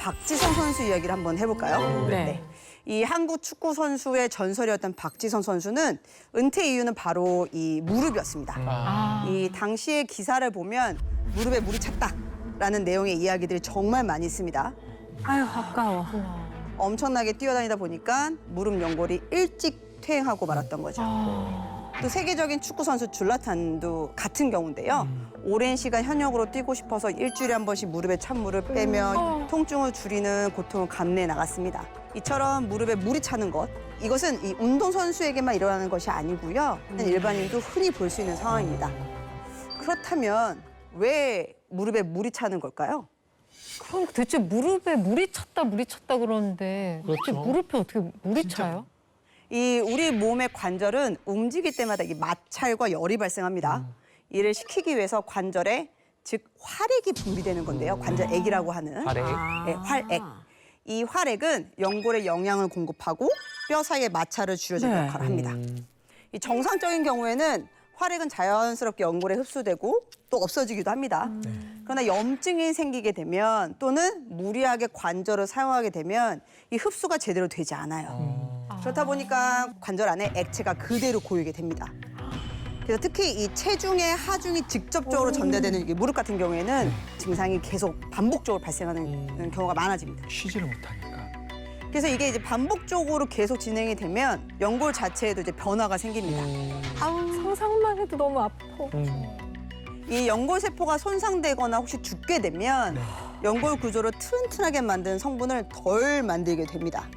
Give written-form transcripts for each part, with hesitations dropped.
박지성 선수 이야기를 한번 해볼까요? 네. 이 한국 축구 선수의 전설이었던 박지성 선수는 은퇴 이유는 바로 이 무릎이었습니다. 이 당시의 기사를 보면 무릎에 물이 찼다라는 내용의 이야기들이 정말 많이 있습니다. 아유, 아까워. 엄청나게 뛰어다니다 보니까 무릎 연골이 일찍 퇴행하고 말았던 거죠. 또 세계적인 축구 선수 줄라탄도 같은 경우인데요. 오랜 시간 현역으로 뛰고 싶어서 일주일에 한 번씩 무릎에 찬물을 빼며 통증을 줄이는 고통을 감내해 나갔습니다. 이처럼 무릎에 물이 차는 것, 이것은 이 운동선수에게만 일어나는 것이 아니고요. 일반인도 흔히 볼 수 있는 상황입니다. 그렇다면 왜 무릎에 물이 차는 걸까요? 그럼 대체 무릎에 물이 찼다 그러는데 대체 그렇죠. 무릎에 어떻게 물이 차요? 이 우리 몸의 관절은 움직일 때마다 이 마찰과 열이 발생합니다. 이를 식히기 위해서 관절에 즉 활액이 분비되는 건데요. 관절액이라고 하는 활액. 네, 활액. 이 활액은 연골에 영양을 공급하고 뼈 사이의 마찰을 줄여주는 네. 역할을 합니다. 이 정상적인 경우에는 활액은 자연스럽게 연골에 흡수되고 또 없어지기도 합니다. 그러나 염증이 생기게 되면 또는 무리하게 관절을 사용하게 되면 이 흡수가 제대로 되지 않아요. 그렇다 보니까 관절 안에 액체가 그대로 고이게 됩니다. 그래서 특히 이 체중의 하중이 직접적으로 전달되는 이 무릎 같은 경우에는 증상이 계속 반복적으로 발생하는 경우가 많아집니다. 쉬지를 못하니까. 그래서 이게 이제 반복적으로 계속 진행이 되면 연골 자체에도 이제 변화가 생깁니다. 아우, 상상만 해도 너무 아파. 이 연골 세포가 손상되거나 혹시 죽게 되면 연골 구조를 튼튼하게 만드는 성분을 덜 만들게 됩니다.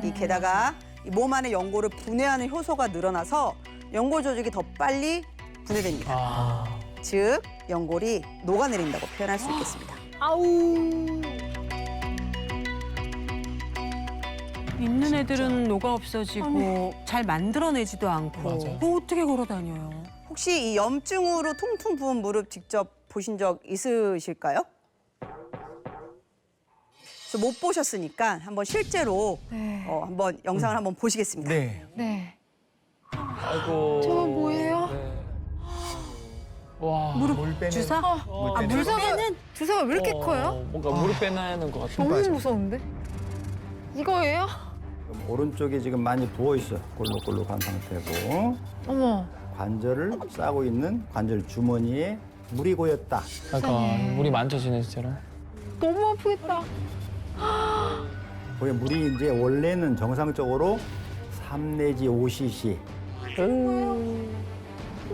이 게다가 이 몸 안에 연골을 분해하는 효소가 늘어나서 연골 조직이 더 빨리 분해됩니다. 즉 연골이 녹아내린다고 표현할 수 있겠습니다. 있는 애들은 녹아 없어지고 잘 만들어내지도 않고 맞아요. 뭐 어떻게 걸어 다녀요? 혹시 이 염증으로 통통 부은 무릎 직접 보신 적 있으실까요? 그래서 못 보셨으니까 한번 실제로 한번 영상을 한번 보시겠습니다. 네. 네. 아이고. 저 뭐예요? 네. 와. 무릎 빼는. 주사? 아, 주사가 왜 이렇게 커요? 뭔가 무릎 빼내는 것 같아. 너무 무서운데? 이거예요? 오른쪽에 지금 많이 부어 있어. 골록골록한 상태고 어머. 관절을 싸고 있는 관절 주머니에 물이 고였다. 그러니까 물이 만져지네 진짜로. 너무 아프겠다. 거기 물이 이제 원래는 정상적으로 3 내지 5cc.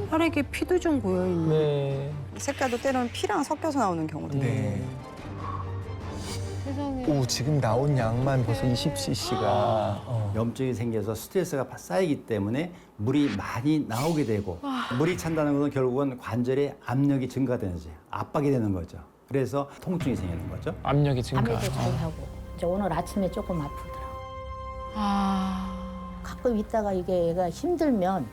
혈액에 피도 좀 고여 있네. 네. 색깔도 때로는 피랑 섞여서 나오는 경우도 있고. 네. 세상에. 오, 지금 나온 양만 벌써 20cc가 염증이 생겨서 스트레스가 쌓이기 때문에 물이 많이 나오게 되고 물이 찬다는 것은 결국은 관절에 압력이 증가되는 거죠. 압박이 되는 거죠. 그래서 통증이 생기는 거죠. 압력이 증가. 밤에도 잘 하고 이제 오늘 아침에 조금 아프더라고. 가끔 있다가 이게 얘가 힘들면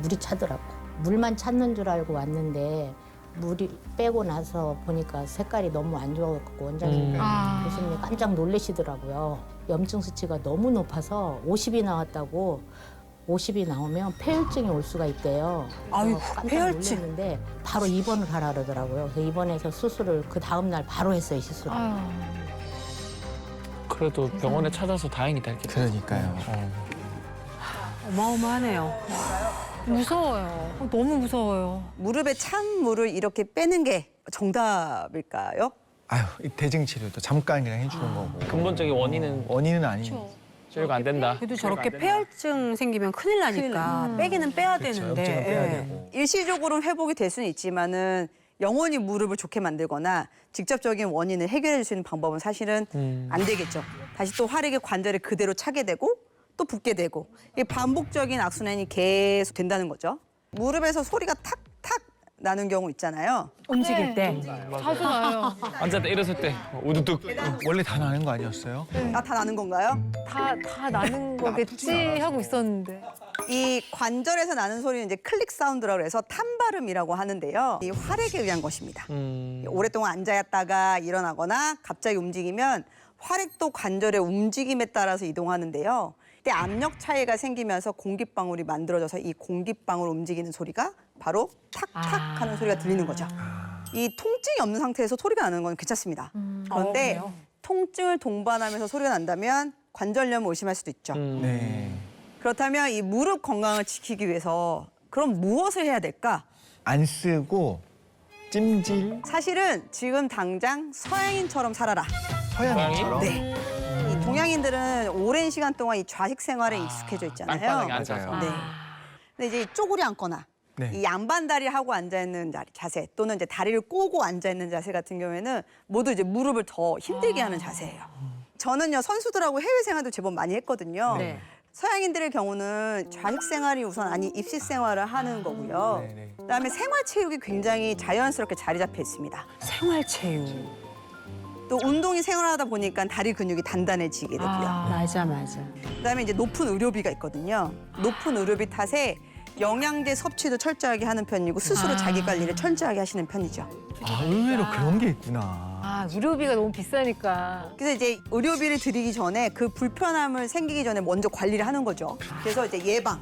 물이 차더라고. 물만 찾는 줄 알고 왔는데 물이 빼고 나서 보니까 색깔이 너무 안 좋아갖고 원장님 교수님이 깜짝 놀라시더라고요. 염증 수치가 너무 높아서 50이 나왔다고 50이 나오면 폐혈증이 올 수가 있대요. 아유, 그래서 깜짝 폐혈증. 놀랐는데 바로 입원을 하라 그러더라고요. 그래서 입원해서 수술을 그 다음 날 바로 했어요, 시술을. 그래도 병원에 찾아서 다행이다 이렇게. 그러니까요. 어마어마하네요. 무서워요. 너무 무서워요. 무릎에 찬 물을 이렇게 빼는 게 정답일까요? 아유, 이 대증 치료도 잠깐 그냥 해주는 거고. 근본적인 원인은 원인은 아니에요. 치료가 안 된다. 그래도 저렇게 폐혈증 생기면 큰일 나니까 빼기는 빼야 그렇죠. 되는데. 염증은 빼야 예. 되고. 일시적으로는 회복이 될 수는 있지만은 영원히 무릎을 좋게 만들거나 직접적인 원인을 해결해 줄 수 있는 방법은 사실은 안 되겠죠. 다시 또 활액이 관절에 그대로 차게 되고 또 붓게 되고 이게 반복적인 악순환이 계속 된다는 거죠. 무릎에서 소리가 탁탁 나는 경우 있잖아요. 움직일 때. 자주 나요. 앉았다 일어설 때 우두둑. 원래 다 나는 거 아니었어요? 다 나는 건가요? 다 나는 거겠지 하고 있었는데. 이 관절에서 나는 소리는 이제 클릭 사운드라고 해서 탄발음이라고 하는데요. 이 활액에 의한 것입니다. 오랫동안 앉아있다가 일어나거나 갑자기 움직이면 활액도 관절의 움직임에 따라서 이동하는데요. 이때 압력 차이가 생기면서 공기방울이 만들어져서 이 공기방울 움직이는 소리가 바로 탁탁 하는 소리가 들리는 거죠. 이 통증이 없는 상태에서 소리가 나는 건 괜찮습니다. 그런데 통증을 동반하면서 소리가 난다면 관절염을 의심할 수도 있죠. 네. 그렇다면 이 무릎 건강을 지키기 위해서 그럼 무엇을 해야 될까? 안 쓰고 찜질 사실은 지금 당장 서양인처럼 살아라. 서양인처럼. 네. 이 동양인들은 오랜 시간 동안 이 좌식 생활에 익숙해져 있잖아요. 땅바닥에 앉아서. 맞아요. 네. 근데 이제 쪼그려 앉거나 네. 이 양반다리를 하고 앉아 있는 자세 또는 이제 다리를 꼬고 앉아 있는 자세 같은 경우에는 모두 이제 무릎을 더 힘들게 하는 자세예요. 저는요 선수들하고 해외 생활도 제법 많이 했거든요. 네. 서양인들의 경우는 좌식 생활이 우선 아닌 입식 생활을 하는 거고요. 네. 그다음에 생활 체육이 굉장히 자연스럽게 자리 잡혀 있습니다. 생활체육. 또 운동이 생활하다 보니까 다리 근육이 단단해지게 되고요. 맞아. 그다음에 이제 높은 의료비가 있거든요. 높은 의료비 탓에 영양제 섭취도 철저하게 하는 편이고 스스로 자기 관리를 철저하게 하시는 편이죠. 아, 의외로 그런 게 있구나. 아, 의료비가 너무 비싸니까. 그래서 이제 의료비를 드리기 전에 그 불편함을 생기기 전에 먼저 관리를 하는 거죠. 그래서 이제 예방,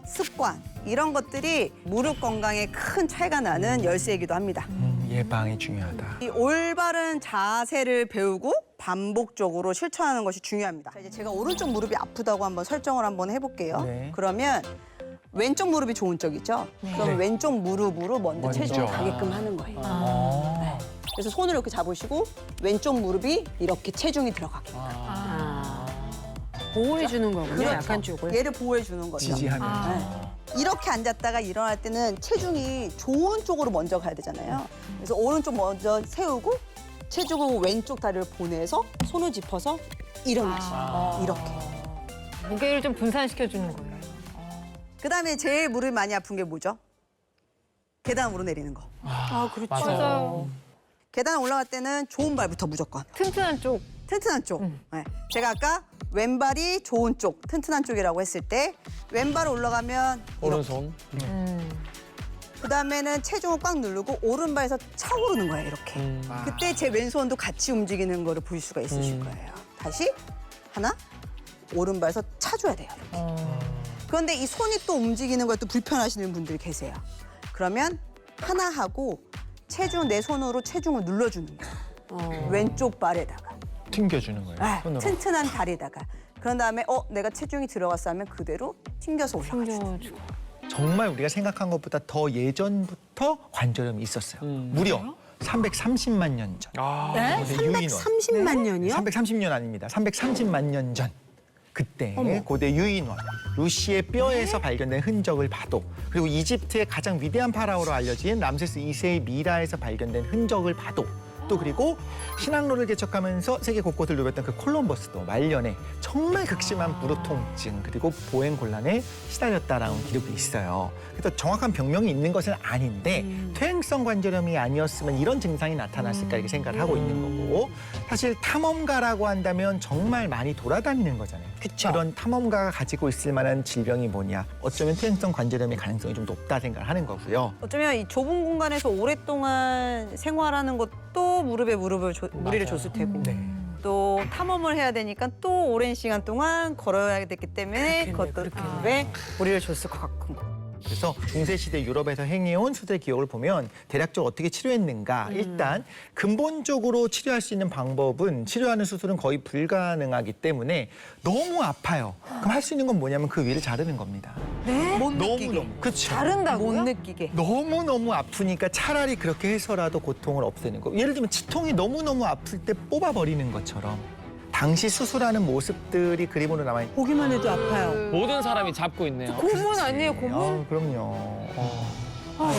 습관 이런 것들이 무릎 건강에 큰 차이가 나는 열쇠이기도 합니다. 예방이 중요하다. 이 올바른 자세를 배우고 반복적으로 실천하는 것이 중요합니다. 자, 이제 제가 오른쪽 무릎이 아프다고 한번 설정을 한번 해볼게요. 네. 그러면 왼쪽 무릎이 좋은 쪽이죠. 그럼 네. 왼쪽 무릎으로 먼저 먼저. 체중을 가게끔 하는 거예요. 어. 그래서 손을 이렇게 잡으시고 왼쪽 무릎이 이렇게 체중이 들어가게. 보호해 주는 거군요. 그렇죠. 약한 쪽을. 얘를 보호해 주는 거죠. 지지하면서. 네. 이렇게 앉았다가 일어날 때는 체중이 좋은 쪽으로 먼저 가야 되잖아요. 그래서 오른쪽 먼저 세우고 체중을 왼쪽 다리를 보내서 손을 짚어서 일어나시고 이렇게. 무게를 좀 분산시켜주는 거예요. 그다음에 제일 무릎이 많이 아픈 게 뭐죠? 계단 오르내리는 거. 그렇죠. 맞아요. 계단 올라갈 때는 좋은 발부터 무조건. 튼튼한 쪽. 튼튼한 쪽. 네. 제가 아까 왼발이 좋은 쪽, 튼튼한 쪽이라고 했을 때 왼발 올라가면 이렇게. 오른손. 그다음에는 체중을 꽉 누르고 오른발에서 차오르는 거예요, 이렇게. 그때 제 왼손도 같이 움직이는 거를 볼 수가 있으실 거예요. 다시 하나, 오른발에서 차줘야 돼요. 이렇게. 그런데 이 손이 또 움직이는 것도 불편하시는 분들이 계세요. 그러면 하나 하고 내 손으로 체중을 눌러주는 거예요. 왼쪽 발에다가. 튕겨주는 거예요. 아, 손으로. 튼튼한 다리에다가. 그런 다음에 내가 체중이 들어갔어 하면 그대로 튕겨서 올라가죠. 챙겨주고. 정말 우리가 생각한 것보다 더 예전부터 관절염이 있었어요. 무려 330만 년 전. 네? 고대 유인원. 330만 년이요? 330년 아닙니다. 330만 년 전. 그때 고대 유인원, 루시의 뼈에서 발견된 흔적을 봐도 그리고 이집트의 가장 위대한 파라오로 알려진 람세스 2세의 미라에서 발견된 흔적을 봐도 또 그리고 신항로를 개척하면서 세계 곳곳을 누볐던 그 콜럼버스도 말년에 정말 극심한 무릎 통증 그리고 보행 곤란에 시달렸다라는 기록이 있어요. 그래서 정확한 병명이 있는 것은 아닌데 퇴행성 관절염이 아니었으면 이런 증상이 나타났을까 이렇게 생각을 하고 있는 거고 사실 탐험가라고 한다면 정말 많이 돌아다니는 거잖아요. 그런 탐험가가 가지고 있을 만한 질병이 뭐냐. 어쩌면 퇴행성 관절염의 가능성이 좀 높다 생각을 하는 거고요. 어쩌면 이 좁은 공간에서 오랫동안 생활하는 것도 무리를 줬을 테고 또 탐험을 해야 되니까 또 오랜 시간 동안 걸어야 됐기 때문에 그것도 무릎에 무리를 줬을 것 같고. 그래서 중세시대 유럽에서 행해온 수술의 기록을 보면 대략적으로 어떻게 치료했는가. 일단 근본적으로 치료할 수 있는 방법은 치료하는 수술은 거의 불가능하기 때문에 너무 아파요. 그럼 할 수 있는 건 뭐냐면 그 위를 자르는 겁니다. 못 느끼게. 너무너무. 그렇죠. 자른다고요? 못 느끼게. 너무너무 아프니까 차라리 그렇게 해서라도 고통을 없애는 거. 예를 들면 치통이 너무너무 아플 때 뽑아버리는 것처럼 당시 수술하는 모습들이 그림으로 남아있는 보기만 해도 아파요. 모든 사람이 잡고 있네요. 고문 아니에요, 고문? 그럼요.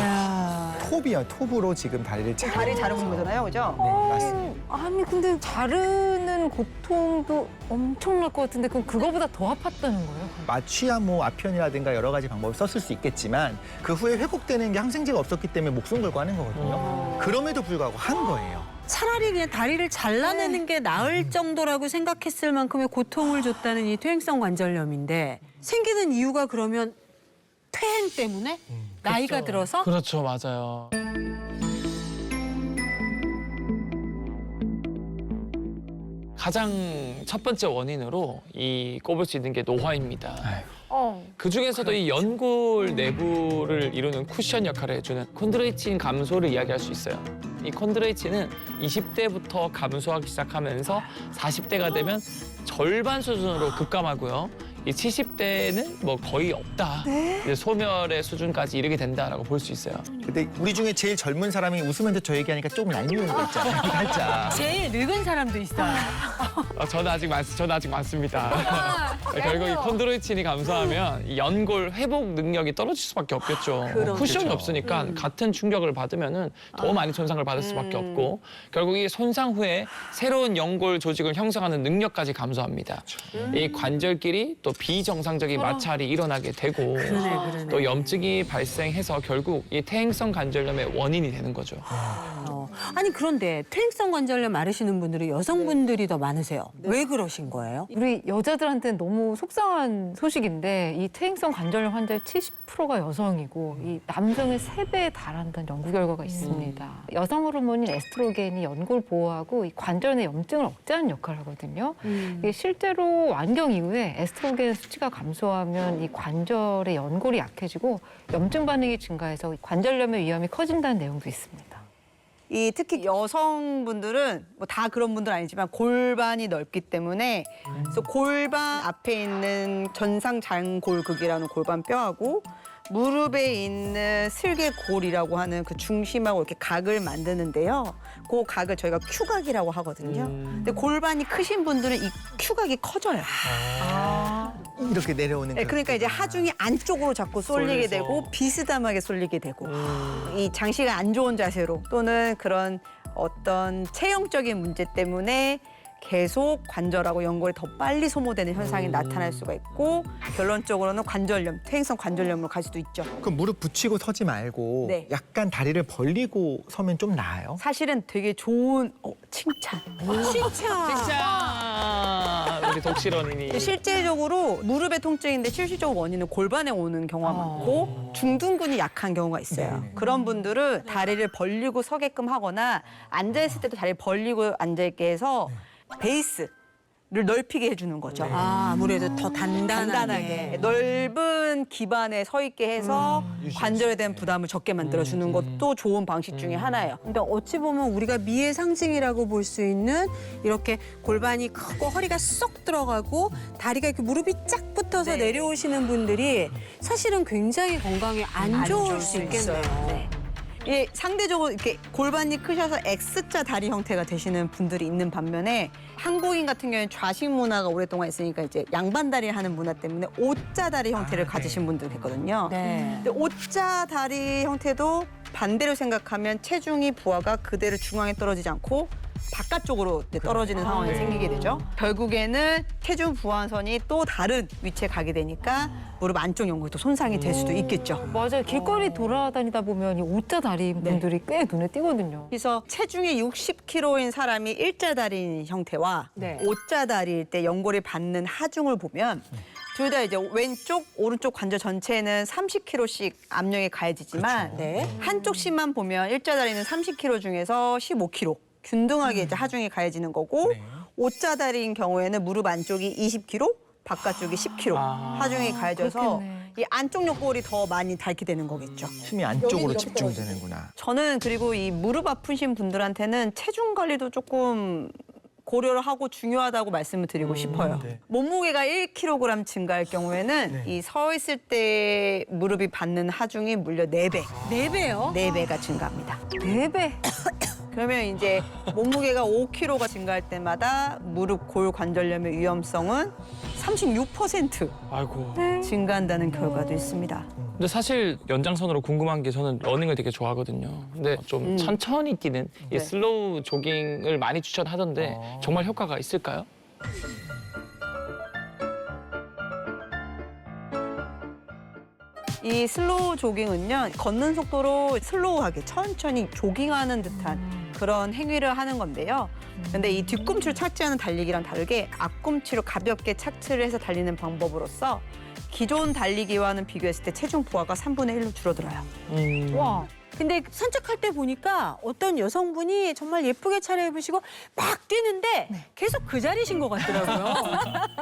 야. 톱이야, 톱으로 지금 다리를 다리 자르고 있는 거잖아요, 그죠? 네, 맞습니다. 아니, 근데 자르는 고통도 엄청날 것 같은데 그럼 그거보다 더 아팠다는 거예요? 마취야 뭐 아편이라든가 여러 가지 방법을 썼을 수 있겠지만 그 후에 회복되는 게 항생제가 없었기 때문에 목숨 걸고 하는 거거든요. 그럼에도 불구하고 한 거예요. 차라리 그냥 다리를 잘라내는 게 나을 정도라고 생각했을 만큼의 고통을 줬다는 이 퇴행성 관절염인데 생기는 이유가 그러면 퇴행 때문에? 나이가 들어서? 그렇죠, 맞아요. 가장 첫 번째 원인으로 꼽을 수 있는 게 노화입니다. 그 중에서도 이 연골 내부를 이루는 쿠션 역할을 해주는 콘드로이친 감소를 이야기할 수 있어요. 이 콘드로이친은 20대부터 감소하기 시작하면서 40대가 되면 절반 수준으로 급감하고요. 이 70대는 뭐 거의 없다. 이제 소멸의 수준까지 이르게 된다라고 볼 수 있어요. 근데 우리 중에 제일 젊은 사람이 웃으면서 저 얘기하니까 조금 얄미운 거 있잖아요. 살짝. 제일 늙은 사람도 있어요. 저는 아직 많습니다. 결국 이 콘드로이친이 감소하면 이 연골 회복 능력이 떨어질 수밖에 없겠죠. 쿠션이 없으니까 같은 충격을 받으면은 더 많이 손상을 받을 수밖에 없고 결국 이 손상 후에 새로운 연골 조직을 형성하는 능력까지 감소합니다. 이 관절끼리 또 비정상적인 마찰이 일어나게 되고 또 염증이 발생해서 결국 이 퇴행성 관절염의 원인이 되는 거죠. 아니 그런데 퇴행성 관절염 앓으시는 분들이 여성분들이 더 많으세요. 왜 그러신 거예요? 우리 여자들한테는 너무 속상한 소식인데 이 퇴행성 관절염 환자의 70%가 여성이고 이 남성의 3배에 달한다는 연구 결과가 있습니다. 여성 호르몬인 에스트로겐이 연골 보호하고 이 관절 내 염증을 억제하는 역할을 하거든요. 이게 실제로 완경 이후에 에스트로겐 수치가 감소하면 이 관절의 연골이 약해지고 염증 반응이 증가해서 관절염의 위험이 커진다는 내용도 있습니다. 이 특히 여성분들은 뭐 다 그런 분들 아니지만 골반이 넓기 때문에 그래서 골반 앞에 있는 전상장골극이라는 골반뼈하고 무릎에 있는 슬개골이라고 하는 그 중심하고 이렇게 각을 만드는데요. 그 각을 저희가 큐각이라고 하거든요. 근데 골반이 크신 분들은 이 큐각이 커져요. 이렇게 내려오는 네, 그러니까 이제 하중이 안쪽으로 자꾸 쏠리게 되고 비스듬하게 쏠리게 되고 이 장시간 안 좋은 자세로 또는 그런 어떤 체형적인 문제 때문에 계속 관절하고 연골이 더 빨리 소모되는 현상이 나타날 수가 있고 결론적으로는 관절염, 퇴행성 관절염으로 갈 수도 있죠. 그럼 무릎 붙이고 서지 말고 네. 약간 다리를 벌리고 서면 좀 나아요? 사실은 되게 좋은 칭찬. 자, 우리 독실언니. 실제적으로 무릎의 통증인데 실질적으로 원인은 골반에 오는 경우가 많고 중둔근이 약한 경우가 있어요. 그런 분들은 다리를 벌리고 서게끔 하거나 앉아있을 때도 다리를 벌리고 앉아있게 해서 베이스를 넓히게 해주는 거죠. 아무래도 더 단단하게. 넓은 기반에 서 있게 해서 관절에 대한 부담을 적게 만들어주는 것도 좋은 방식 중에 하나예요. 근데 어찌 보면 우리가 미의 상징이라고 볼 수 있는 이렇게 골반이 크고 허리가 쏙 들어가고 다리가 이렇게 무릎이 쫙 붙어서 내려오시는 분들이 사실은 굉장히 건강에 안 좋을 수 있겠네요. 네. 예, 상대적으로 이렇게 골반이 크셔서 X자 다리 형태가 되시는 분들이 있는 반면에 한국인 같은 경우에는 좌식 문화가 오랫동안 있으니까 이제 양반 다리를 하는 문화 때문에 O자 다리 형태를 가지신 분들이 있거든요. 네. 근데 O자 다리 형태도 반대로 생각하면 체중이 부하가 그대로 중앙에 떨어지지 않고 바깥쪽으로 이제 떨어지는 상황이 생기게 되죠. 결국에는 체중 부하선이 또 다른 위치에 가게 되니까 무릎 안쪽 연골이 또 손상이 될 수도 있겠죠. 맞아요. 길거리 돌아다니다 보면 이 O자 다리 분들이 꽤 눈에 띄거든요. 그래서 체중이 60kg인 사람이 일자다리인 형태와 O자다리일 때 연골이 받는 하중을 보면 둘 다 이제 왼쪽, 오른쪽 관절 전체에는 30kg씩 압력이 가해지지만 한쪽 씩만 보면 일자다리는 30kg 중에서 15kg 균등하게 이제 하중이 가해지는 거고 O자다리인 경우에는 무릎 안쪽이 20kg, 바깥쪽이 10kg 하중이 가해져서 그렇겠네. 이 안쪽 연골이 더 많이 닳게 되는 거겠죠. 힘이 안쪽으로 집중되는구나. 저는 그리고 이 무릎 아프신 분들한테는 체중 관리도 조금 고려를 하고 중요하다고 말씀을 드리고 싶어요. 몸무게가 1kg 증가할 경우에는 이 서 있을 때 무릎이 받는 하중이 무려 4배. 4배요? 4배가 증가합니다. 4배. 그러면 이제 몸무게가 5kg가 증가할 때마다 무릎 골 관절염의 위험성은 36% 아이고. 증가한다는 결과도 있습니다. 근데 사실 연장선으로 궁금한 게 저는 러닝을 되게 좋아하거든요. 근데 좀 천천히 뛰는 이 슬로우 조깅을 많이 추천하던데 정말 효과가 있을까요? 이 슬로우 조깅은요, 걷는 속도로 슬로우하게 천천히 조깅하는 듯한 그런 행위를 하는 건데요. 근데 이 뒤꿈치를 착지하는 달리기랑 다르게 앞꿈치로 가볍게 착지를 해서 달리는 방법으로서 기존 달리기와는 비교했을 때 체중 부하가 3분의 1로 줄어들어요. 와. 근데 산책할 때 보니까 어떤 여성분이 정말 예쁘게 차려입으시고 막 뛰는데 계속 그 자리신 것 같더라고요.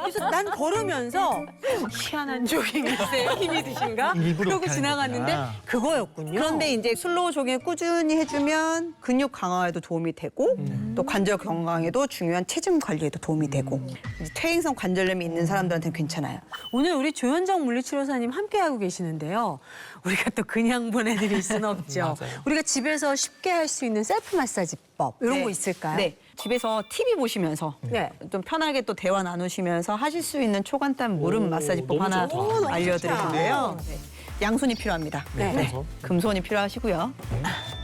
그래서 난 걸으면서 희한한 조깅이세요? 힘이 드신가? 일부러 그러고 그렇게 지나갔는데 하는구나. 그거였군요. 그런데 이제 슬로우 조깅을 꾸준히 해주면 근육 강화에도 도움이 되고 또 관절 건강에도 중요한 체중 관리에도 도움이 되고 이제 퇴행성 관절염이 있는 사람들한테는 괜찮아요. 오늘 우리 조현정 물리치료사님 함께하고 계시는데요. 우리가 또 그냥 보내드릴 수는 없죠. 맞아요. 우리가 집에서 쉽게 할 수 있는 셀프 마사지법 이런 네. 거 있을까요? 네. 집에서 TV 보시면서 네. 좀 편하게 또 대화 나누시면서 하실 수 있는 초간단 무릎 마사지법 너무 하나 좋다. 알려드릴 건데요. 네. 양손이 필요합니다. 네. 금손이 필요하시고요.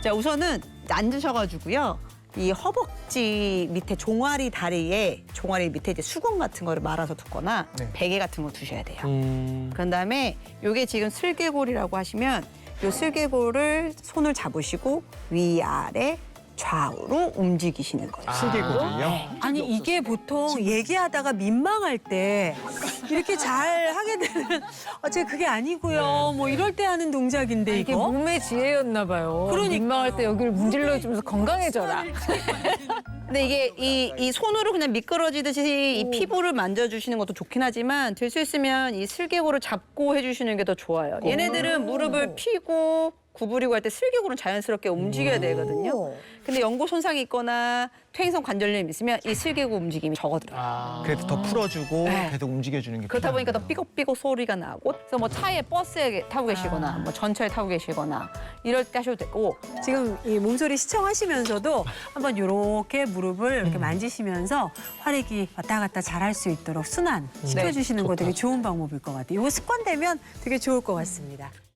자, 우선은 앉으셔가지고요. 이 허벅지 밑에 종아리 다리에 종아리 밑에 이제 수건 같은 거를 말아서 두거나 네. 베개 같은 거 두셔야 돼요. 음. 그런 다음에 요게 지금 슬개골이라고 하시면 요 슬개골을 손을 잡으시고 위아래 좌우로 움직이시는 거예요. 슬개골을요? 아니 이게 보통 얘기하다가 민망할 때 이렇게 잘 하게 되는 제가 그게 아니고요. 뭐 이럴 때 하는 동작인데 이게 이거. 몸의 지혜였나 봐요. 그러니까. 민망할 때 여기를 문질러주면서 건강해져라. 근데 이게 이 손으로 그냥 미끄러지듯이 이 피부를 만져주시는 것도 좋긴 하지만 될 수 있으면 이 슬개골을 잡고 해주시는 게 더 좋아요. 얘네들은 무릎을 펴고 구부리고 할 때 슬개골은 자연스럽게 움직여야 되거든요. 근데 연골 손상이 있거나 퇴행성 관절염이 있으면 이 슬개골 움직임이 적어들어요. 아. 그래도 더 풀어주고 네. 계속 움직여주는 게 그렇다 보니까 더 필요하네요. 삐걱삐걱 소리가 나고 그래서 뭐 차에 버스에 타고 계시거나 뭐 전철에 타고 계시거나 이럴 때 하셔도 되고 지금 이 몸소리 시청하시면서도 한번 이렇게 무릎을 이렇게 만지시면서 활액이 왔다 갔다 잘 할 수 있도록 순환 시켜주시는 거 되게 좋은 방법일 것 같아요. 이거 습관되면 되게 좋을 것 같습니다.